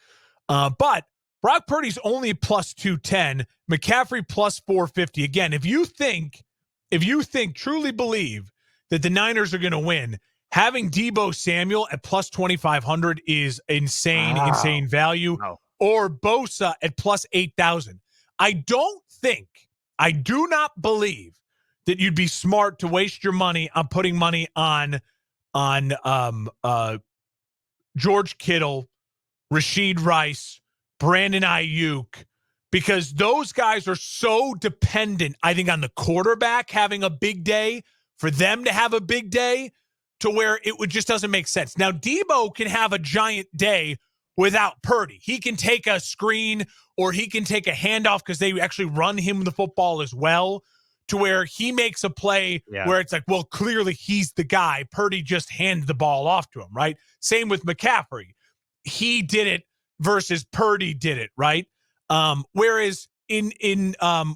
But Brock Purdy's only plus 210, McCaffrey plus 450. Again, if you truly believe that the Niners are going to win, having Deebo Samuel at plus 2,500 is insane value. Wow. Or Bosa at plus 8,000. I do not believe that you'd be smart to waste your money on putting money on George Kittle, Rashid Rice, Brandon Ayuk, because those guys are so dependent, I think, on the quarterback having a big day, for them to have a big day, to where it just doesn't make sense. Now, Deebo can have a giant day without Purdy. He can take a screen or he can take a handoff because they actually run him the football as well, to where he makes a play where it's like, well, clearly he's the guy. Purdy just handed the ball off to him, right? Same with McCaffrey. He did it versus Purdy did it, right? Whereas for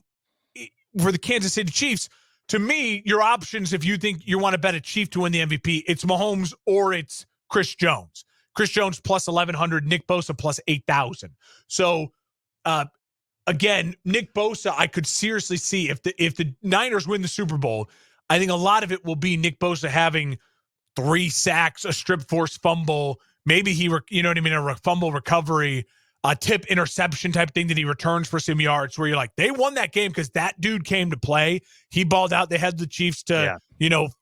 the Kansas City Chiefs, to me, your options, if you think you want to bet a Chief to win the MVP, it's Mahomes or it's Chris Jones. Chris Jones plus 1,100, Nick Bosa plus 8,000. So, again, Nick Bosa, I could seriously see if the Niners win the Super Bowl, I think a lot of it will be Nick Bosa having 3 sacks, a strip force fumble, maybe a fumble recovery, a tip interception type thing that he returns for some yards, where you're like, they won that game because that dude came to play. He balled out. They had the Chiefs to,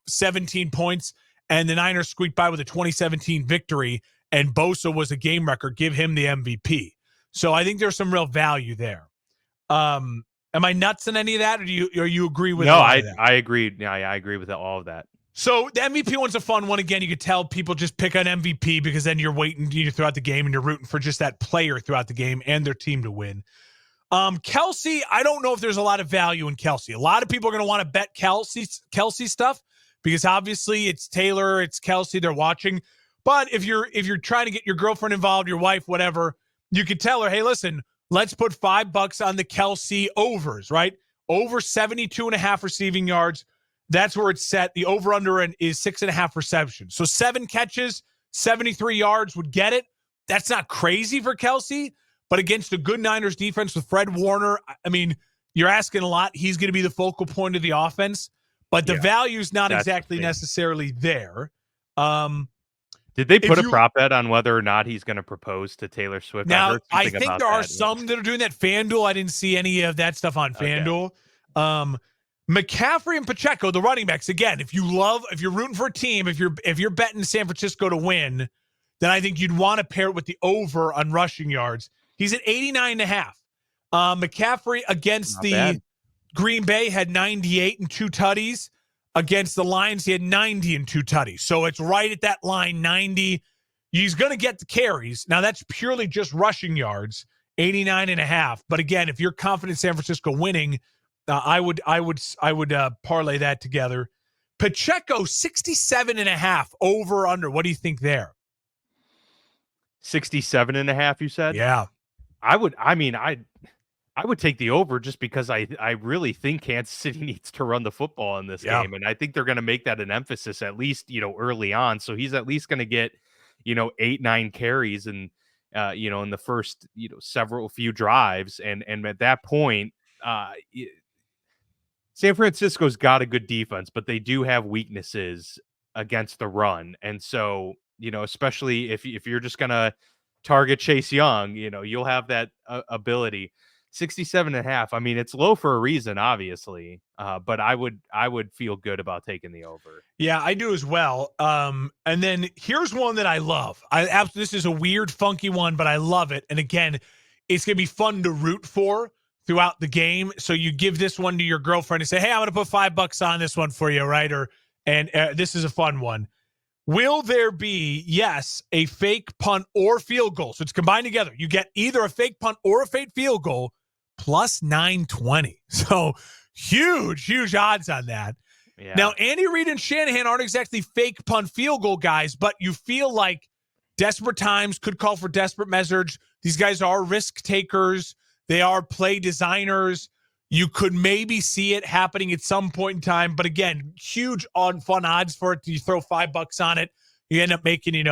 17 points, and the Niners squeaked by with a 2017 victory, and Bosa was a game wrecker. Give him the MVP. So I think there's some real value there. Am I nuts in any of that, or you agree with? No, I agree. Yeah, I agree with all of that. So the MVP one's a fun one. Again, you could tell people just pick an MVP because then you're waiting throughout the game and you're rooting for just that player throughout the game and their team to win. Kelsey, I don't know if there's a lot of value in Kelsey. A lot of people are going to want to bet Kelsey stuff because obviously it's Taylor, it's Kelsey, they're watching. But if you're trying to get your girlfriend involved, your wife, whatever, you could tell her, hey, listen, let's put $5 on the Kelsey overs, right? Over 72.5 receiving yards. That's where it's set. The over-under is 6.5 receptions. So 7 catches, 73 yards would get it. That's not crazy for Kelsey, but against a good Niners defense with Fred Warner, I mean, you're asking a lot. He's going to be the focal point of the offense, but the value's not exactly necessarily there. Did they put a prop bet on whether or not he's going to propose to Taylor Swift? Now, I think there are some that are doing that. FanDuel, I didn't see any of that stuff on FanDuel. McCaffrey and Pacheco, the running backs. Again, if you're rooting for a team, if you're betting San Francisco to win, then I think you'd want to pair it with the over on rushing yards. He's at 89.5. McCaffrey against the Green Bay had 98 and 2 tutties. Against the Lions, he had 90 and 2 tutties. So it's right at that line, 90. He's going to get the carries. Now, that's purely just rushing yards, 89.5. But again, if you're confident San Francisco winning, I would parlay that together. Pacheco, 67.5 over under. What do you think there? 67.5, you said? Yeah. I would take the over just because I really think Kansas City needs to run the football in this game. And I think they're going to make that an emphasis, at least, early on. So he's at least going to get, 8-9 carries and, in the first, few drives. And at that point, San Francisco's got a good defense, but they do have weaknesses against the run. And so, especially if you're just going to target Chase Young, you'll have that ability. 67.5. I mean, it's low for a reason, obviously. But I would feel good about taking the over. Yeah, I do as well. And then here's one that I love. This is a weird, funky one, but I love it. And again, it's going to be fun to root for. throughout the game. So you give this one to your girlfriend and say, hey, I'm going to put $5 on this one for you, right? And this is a fun one. Will there be, yes, a fake punt or field goal? So it's combined together. You get either a fake punt or a fake field goal plus 920. So huge odds on that. Yeah. Now, Andy Reid and Shanahan aren't exactly fake punt field goal guys, but you feel like desperate times could call for desperate measures. These guys are risk takers. They are play designers. You could maybe see it happening at some point in time. But again, huge fun odds for it. You throw $5 on it, you end up making,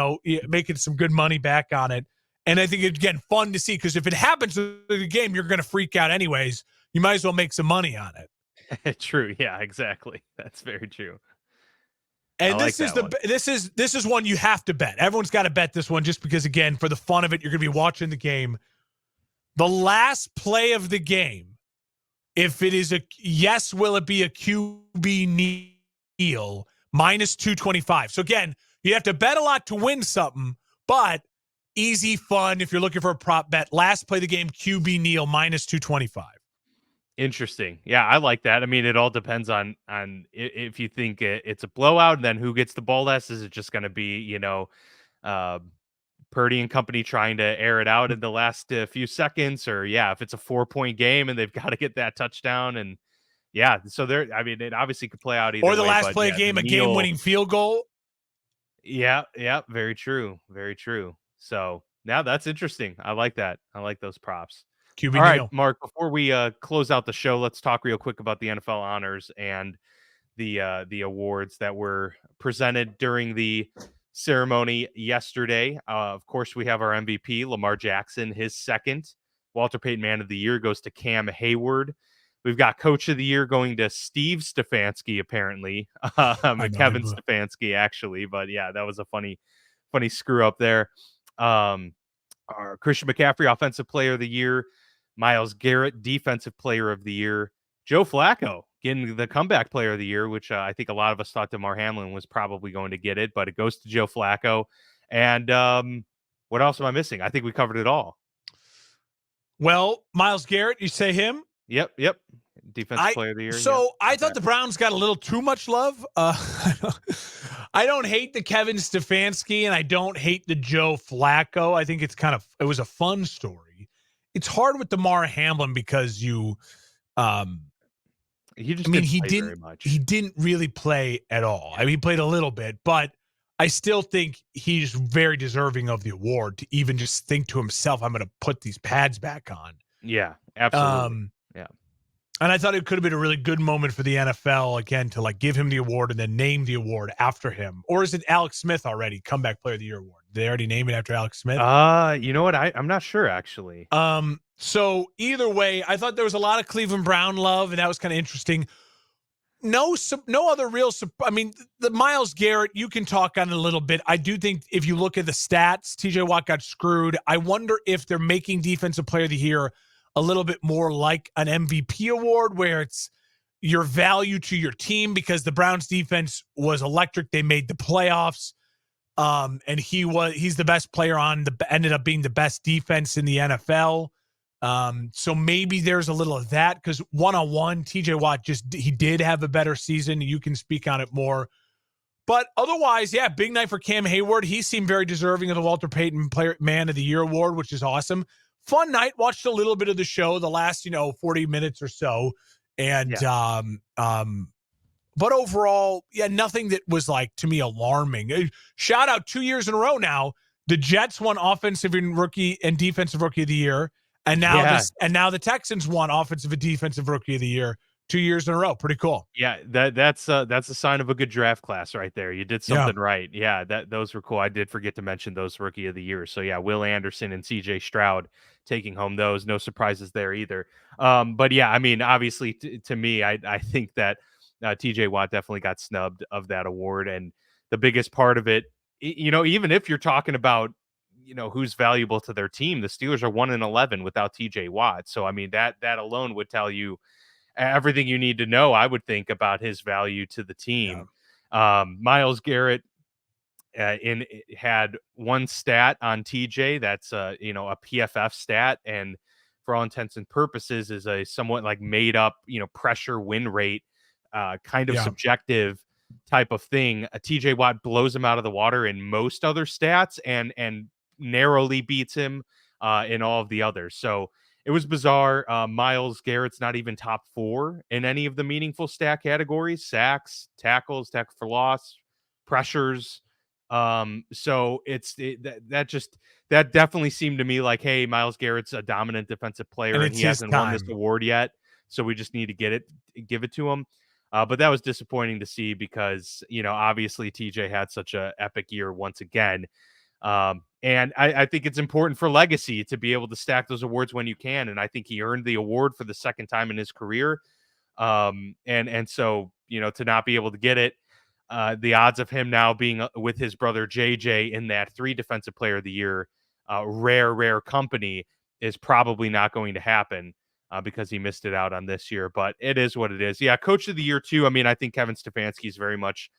making some good money back on it. And I think it's, again, fun to see, because if it happens in the game, you're going to freak out anyways. You might as well make some money on it. True. Yeah, exactly. That's very true. And this is one you have to bet. Everyone's got to bet this one, just because, again, for the fun of it, you're going to be watching the game. The last play of the game, if it is will it be a QB kneel, minus 225. So again, you have to bet a lot to win something, but easy fun if you're looking for a prop bet. Last play of the game, QB kneel, minus 225. Interesting. Yeah, I like that. I mean, it all depends on if you think it's a blowout, then who gets the ball last. Is it just going to be, Purdy and company trying to air it out in the last few seconds, or if it's a 4-point game and they've got to get that touchdown, and so it obviously could play out either way. Or the last play game, a game-winning field goal. Yeah, very true, very true. So now that's interesting. I like that. I like those props. QB All right, kneel. Mark, before we close out the show, let's talk real quick about the NFL honors and the awards that were presented during the ceremony yesterday. Of course, we have our MVP, Lamar Jackson. His second Walter Payton Man of the Year goes to Cam Hayward. We've got Coach of the Year going to Steve Stefanski, apparently. Kevin Stefanski, actually. But yeah, that was a funny screw up there. Our Christian McCaffrey, Offensive Player of the Year. Myles Garrett, Defensive Player of the Year. Joe Flacco getting the Comeback Player of the Year, which I think a lot of us thought DeMar Hamlin was probably going to get it, but it goes to Joe Flacco. And what else am I missing? I think we covered it all. Well, Myles Garrett, you say him? Yep. Defensive Player of the Year. So I thought the Browns got a little too much love. I don't hate the Kevin Stefanski, and I don't hate the Joe Flacco. I think it was a fun story. It's hard with DeMar Hamlin because he didn't really play at all. I mean, he played a little bit, but I still think he's very deserving of the award to even just think to himself, I'm going to put these pads back on. Yeah, absolutely. And I thought it could have been a really good moment for the NFL, again, to give him the award and then name the award after him. Or is it Alex Smith already, Comeback Player of the Year award? Did they already name it after Alex Smith? You know what? I'm not sure, actually. So either way, I thought there was a lot of Cleveland Brown love, and that was kind of interesting. No other real. I mean, the Myles Garrett, you can talk on it a little bit. I do think if you look at the stats, TJ Watt got screwed. I wonder if they're making Defensive Player of the Year a little bit more like an MVP award, where it's your value to your team, because the Browns defense was electric. They made the playoffs. And he's the best player ended up being the best defense in the NFL. So maybe there's a little of that, because one-on-one, TJ Watt he did have a better season. You can speak on it more. But otherwise, big night for Cam Hayward. He seemed very deserving of the Walter Payton Man of the Year award, which is awesome. Fun night. Watched a little bit of the show, the last 40 minutes or so, and but overall, nothing that was to me alarming. Shout out 2 years in a row now. The Jets won Offensive and Rookie and Defensive Rookie of the Year, and now the Texans won Offensive and Defensive Rookie of the Year 2 years in a row. Pretty cool. Yeah, that's a sign of a good draft class right there. You did something right. Yeah, those were cool. I did forget to mention those Rookie of the Year. So Will Anderson and CJ Stroud taking home those. No surprises there either. But I mean, obviously to me, I think that TJ Watt definitely got snubbed of that award. And the biggest part of it, even if you're talking about, who's valuable to their team, the Steelers are 1-11 without TJ Watt. So, I mean, that alone would tell you everything you need to know, I would think, about his value to the team. Myles Garrett had one stat on TJ. That's, a PFF stat. And for all intents and purposes, is a somewhat like made up, pressure win rate, kind of Yeah. subjective type of thing. TJ Watt blows him out of the water in most other stats and narrowly beats him in all of the others. So it was bizarre. Myles Garrett's not even top 4 in any of the meaningful stat categories: sacks, tackles, tackle for loss, pressures. So that definitely seemed to me like, hey, Myles Garrett's a dominant defensive player and it's he his hasn't won this time. award yet. So we just need to give it to him. But that was disappointing to see because, obviously TJ had such a epic year once again. And I think it's important for legacy to be able to stack those awards when you can. And I think he earned the award for the second time in his career. And so, to not be able to get it, the odds of him now being with his brother JJ in that 3 defensive player of the year, rare company, is probably not going to happen because he missed it out on this year. But it is what it is. Yeah, coach of the year too. I mean, I think Kevin Stefanski is very much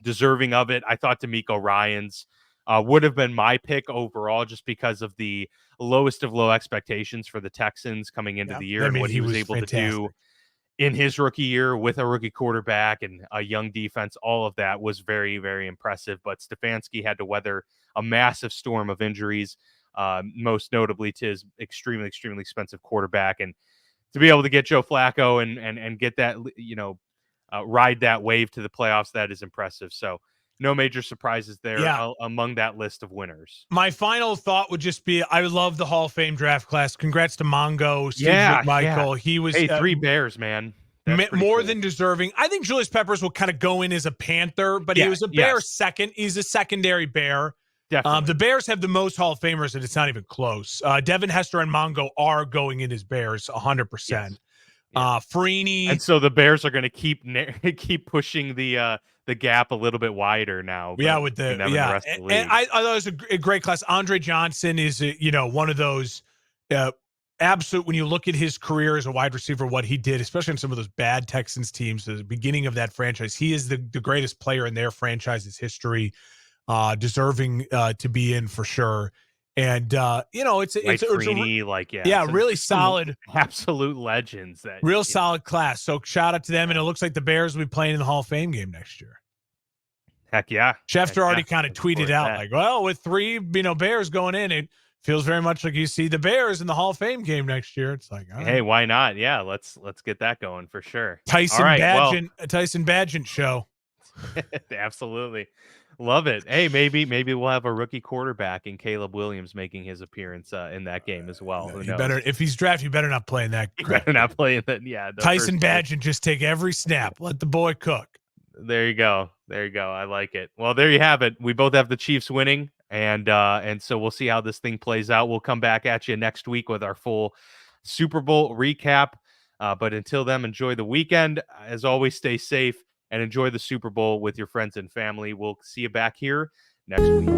deserving of it. I thought D'Amico Ryans would have been my pick overall, just because of the lowest of low expectations for the Texans coming into the year I and mean, what he was able fantastic. to do in his rookie year with a rookie quarterback and a young defense. All of that was very, very impressive. But Stefanski had to weather a massive storm of injuries, most notably to his extremely, extremely expensive quarterback. And to be able to get Joe Flacco and get that, ride that wave to the playoffs, that is impressive. So no major surprises there among that list of winners. My final thought would just be, I love the Hall of Fame draft class. Congrats to Mongo, Steve Yeah. McMichael. He was 3 Bears, man. That's more cool. than deserving. I think Julius Peppers will kind of go in as a Panther, but he was a Bear second. He's a secondary Bear. Definitely. The Bears have the most Hall of Famers, and it's not even close. Devin Hester and Mongo are going in as Bears 100%. Yes. Freeney. And so the Bears are going to keep pushing the gap a little bit wider now. Yeah, with the and the rest of the league. And I thought it was a great class. Andre Johnson is one of those absolute. When you look at his career as a wide receiver, what he did, especially in some of those bad Texans teams, the beginning of that franchise, he is the greatest player in their franchise's history, deserving to be in for sure. And it's really solid, absolute legends. That real solid class. So shout out to them, and it looks like the Bears will be playing in the Hall of Fame game next year. Heck yeah! Schefter already kind of tweeted out like, "Well, with 3 Bears going in, it feels very much like you see the Bears in the Hall of Fame game next year." It's like, hey, why not? Yeah, let's get that going for sure. Tyson Badgett show. Absolutely. Love it. Hey, maybe we'll have a rookie quarterback in Caleb Williams making his appearance in that game as well. Who knows? If he's drafted, you better not play in that. You better not play in that. Yeah. Tyson Badgett, just take every snap. Let the boy cook. There you go. I like it. Well, there you have it. We both have the Chiefs winning, and so we'll see how this thing plays out. We'll come back at you next week with our full Super Bowl recap. But until then, enjoy the weekend. As always, stay safe and enjoy the Super Bowl with your friends and family. We'll see you back here next week.